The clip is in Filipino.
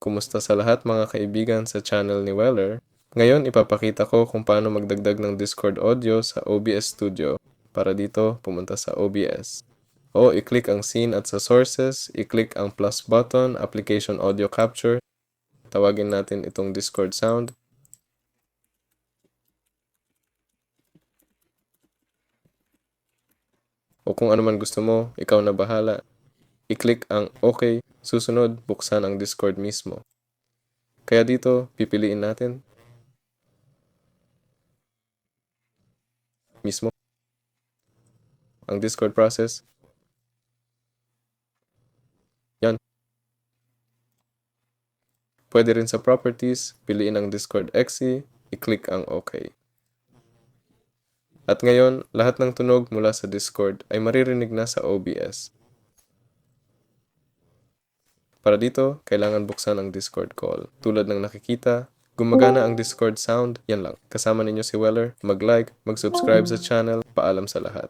Kumusta sa lahat mga kaibigan sa channel ni Weller? Ngayon ipapakita ko kung paano magdagdag ng Discord audio sa OBS Studio. Para dito, pumunta sa OBS. O i-click ang scene at sa sources, i-click ang plus button, application audio capture. Tawagin natin itong Discord sound. O kung ano man gusto mo, ikaw na bahala. I-click ang OK, susunod, buksan ang Discord mismo. Kaya dito, pipiliin natin mismo ang Discord process. Yan. Pwede rin sa properties, piliin ang Discord exe, i-click ang OK. At ngayon, lahat ng tunog mula sa Discord ay maririnig na sa OBS. Para dito, kailangan buksan ang Discord call. Tulad ng nakikita, gumagana ang Discord sound, yan lang. Kasama ninyo si Weller, mag-like, mag-subscribe sa channel, paalam sa lahat.